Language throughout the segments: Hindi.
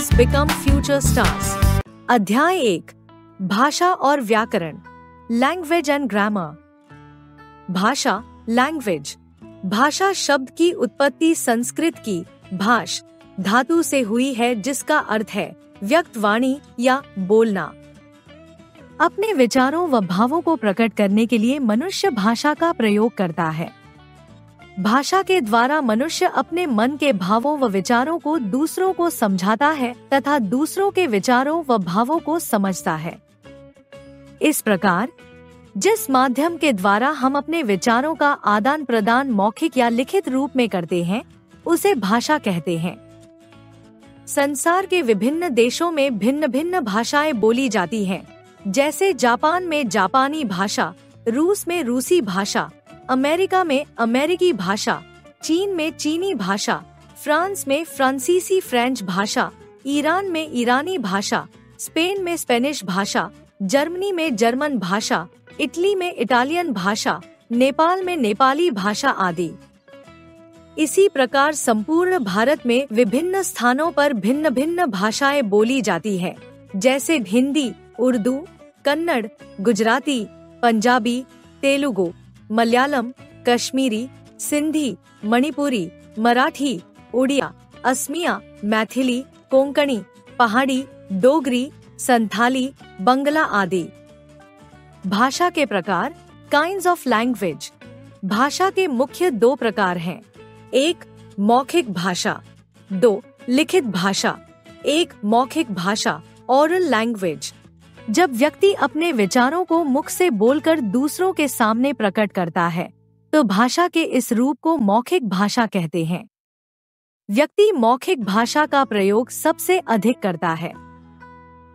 learners become future stars. अध्याय 1 भाषा और व्याकरण लैंग्वेज एंड ग्रामर। भाषा लैंग्वेज। भाषा शब्द की उत्पत्ति संस्कृत की भाष धातु से हुई है, जिसका अर्थ है व्यक्त वाणी या बोलना। अपने विचारों व भावों को प्रकट करने के लिए मनुष्य भाषा का प्रयोग करता है। भाषा के द्वारा मनुष्य अपने मन के भावों व विचारों को दूसरों को समझाता है तथा दूसरों के विचारों व भावों को समझता है। इस प्रकार जिस माध्यम के द्वारा हम अपने विचारों का आदान प्रदान मौखिक या लिखित रूप में करते हैं, उसे भाषा कहते हैं। संसार के विभिन्न देशों में भिन्न भिन्न भाषाएं बोली जाती हैं, जैसे जापान में जापानी भाषा, रूस में रूसी भाषा, अमेरिका में अमेरिकी भाषा, चीन में चीनी भाषा, फ्रांस में फ्रांसीसी फ्रेंच भाषा, ईरान में ईरानी भाषा, स्पेन में स्पेनिश भाषा, जर्मनी में जर्मन भाषा, इटली में इटालियन भाषा, नेपाल में नेपाली भाषा आदि। इसी प्रकार संपूर्ण भारत में विभिन्न स्थानों पर भिन्न भिन्न भाषाएं बोली जाती है, जैसे हिंदी, उर्दू, कन्नड़, गुजराती, पंजाबी, तेलुगु, मलयालम, कश्मीरी, सिंधी, मणिपुरी, मराठी, उड़िया, असमिया, मैथिली, कोंकणी, पहाड़ी, डोगरी, संथाली, बंगला आदि। भाषा के प्रकार काइंड्स ऑफ लैंग्वेज। भाषा के मुख्य 2 प्रकार हैं। 1 मौखिक भाषा, 2 लिखित भाषा। 1 मौखिक भाषा ओरल लैंग्वेज। जब व्यक्ति अपने विचारों को मुख से बोलकर दूसरों के सामने प्रकट करता है, तो भाषा के इस रूप को मौखिक भाषा कहते हैं। व्यक्ति मौखिक भाषा का प्रयोग सबसे अधिक करता है।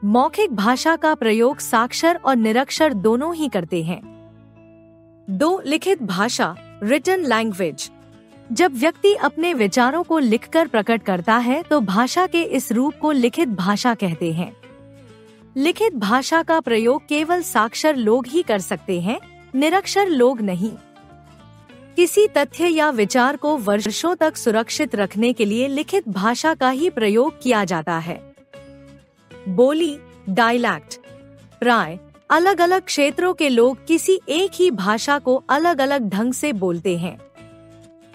मौखिक भाषा का प्रयोग साक्षर और निरक्षर दोनों ही करते हैं। 2 लिखित भाषा रिटन लैंग्वेज। जब व्यक्ति अपने विचारों को लिखकर प्रकट करता है, तो भाषा के इस रूप को लिखित भाषा कहते हैं। लिखित भाषा का प्रयोग केवल साक्षर लोग ही कर सकते हैं, निरक्षर लोग नहीं। किसी तथ्य या विचार को वर्षों तक सुरक्षित रखने के लिए लिखित भाषा का ही प्रयोग किया जाता है। बोली डायलैक्ट। प्राय अलग अलग क्षेत्रों के लोग किसी एक ही भाषा को अलग अलग ढंग से बोलते हैं।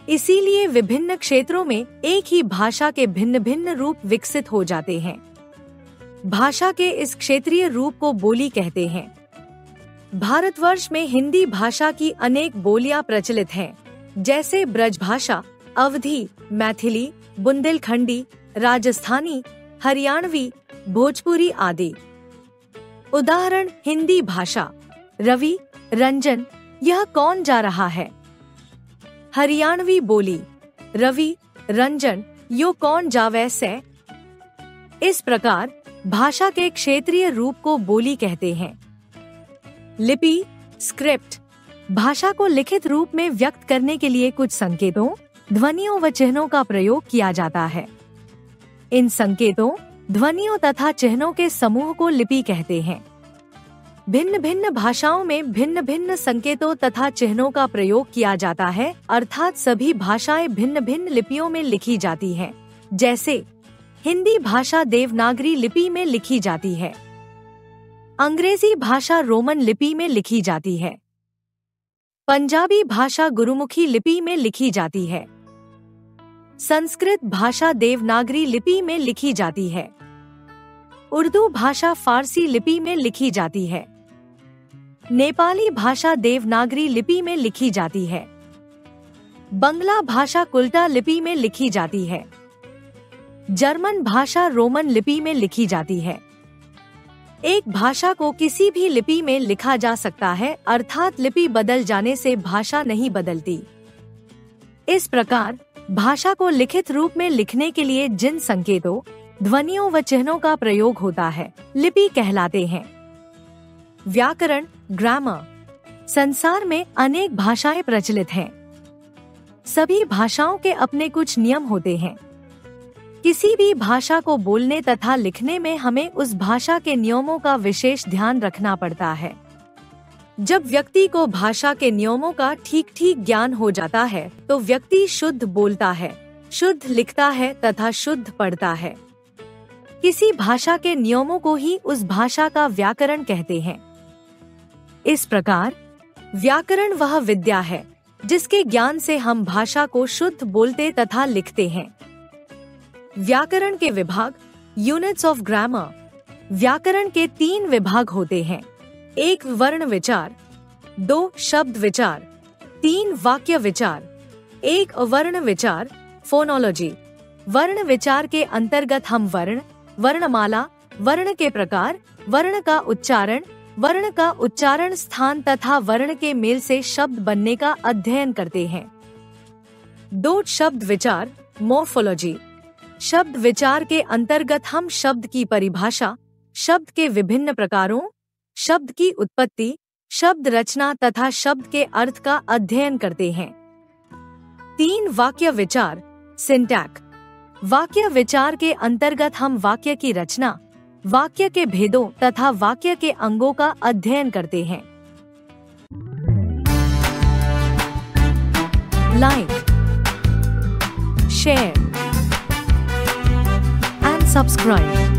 इसीलिए विभिन्न क्षेत्रों में एक ही भाषा के भिन्न भिन्न रूप विकसित हो जाते हैं। भाषा के इस क्षेत्रीय रूप को बोली कहते हैं। भारतवर्ष में हिंदी भाषा की अनेक बोलियां प्रचलित हैं, जैसे ब्रजभाषा, अवधी, मैथिली, बुंदेलखंडी, राजस्थानी, हरियाणवी, भोजपुरी आदि। उदाहरण हिंदी भाषा। रवि, रंजन, यह कौन जा रहा है। हरियाणवी बोली। रवि, रंजन, यो कौन जावे से। इस प्रकार भाषा के क्षेत्रीय रूप को बोली कहते हैं। लिपि स्क्रिप्ट। भाषा को लिखित रूप में व्यक्त करने के लिए कुछ संकेतों, ध्वनियों व चिन्हों का प्रयोग किया जाता है। इन संकेतों, ध्वनियों तथा चिन्हों के समूह को लिपि कहते हैं। भिन्न भिन्न भाषाओं में भिन्न भिन्न संकेतों तथा चिन्हों का प्रयोग किया जाता है, अर्थात सभी भाषाएं भिन्न भिन्न लिपियों में लिखी जाती हैं। जैसे हिंदी भाषा देवनागरी लिपि में लिखी जाती है। अंग्रेजी भाषा रोमन लिपि में लिखी जाती है। पंजाबी भाषा गुरुमुखी लिपि में लिखी जाती है। संस्कृत भाषा देवनागरी लिपि में लिखी जाती है। उर्दू भाषा फारसी लिपि में लिखी जाती है। नेपाली भाषा देवनागरी लिपि में लिखी जाती है। बंगला भाषा कुल्टा लिपि में लिखी जाती है। जर्मन भाषा रोमन लिपि में लिखी जाती है। एक भाषा को किसी भी लिपि में लिखा जा सकता है, अर्थात लिपि बदल जाने से भाषा नहीं बदलती। इस प्रकार भाषा को लिखित रूप में लिखने के लिए जिन संकेतों, ध्वनियों व चिन्हों का प्रयोग होता है, लिपि कहलाते हैं। व्याकरण ग्रामर। संसार में अनेक भाषाएं प्रचलित हैं। सभी भाषाओं के अपने कुछ नियम होते हैं। किसी भी भाषा को बोलने तथा लिखने में हमें उस भाषा के नियमों का विशेष ध्यान रखना पड़ता है। जब व्यक्ति को भाषा के नियमों का ठीक ठीक ज्ञान हो जाता है, तो व्यक्ति शुद्ध बोलता है, शुद्ध लिखता है तथा शुद्ध पढ़ता है। किसी भाषा के नियमों को ही उस भाषा का व्याकरण कहते हैं। इस प्रकार व्याकरण वह विद्या है जिसके ज्ञान से हम भाषा को शुद्ध बोलते तथा लिखते हैं। व्याकरण के विभाग, यूनिट्स ऑफ ग्रामर। व्याकरण के 3 विभाग होते हैं। 1 वर्ण विचार, 2 शब्द विचार, 3 वाक्य विचार। 1 वर्ण विचार, फोनोलॉजी। वर्ण विचार के अंतर्गत हम वर्ण, वर्णमाला, वर्ण के प्रकार, वर्ण का उच्चारण स्थान तथा वर्ण के मेल से शब्द बनने का अध्ययन करते हैं। 2 शब्द विचार, मॉर्फोलॉजी। शब्द विचार के अंतर्गत हम शब्द की परिभाषा, शब्द के विभिन्न प्रकारों, शब्द की उत्पत्ति, शब्द रचना तथा शब्द के अर्थ का अध्ययन करते हैं। 3 वाक्य विचार, सिंटैक्स। वाक्य विचार के अंतर्गत हम वाक्य की रचना, वाक्य के भेदों तथा वाक्य के अंगों का अध्ययन करते हैं। Like, share and subscribe.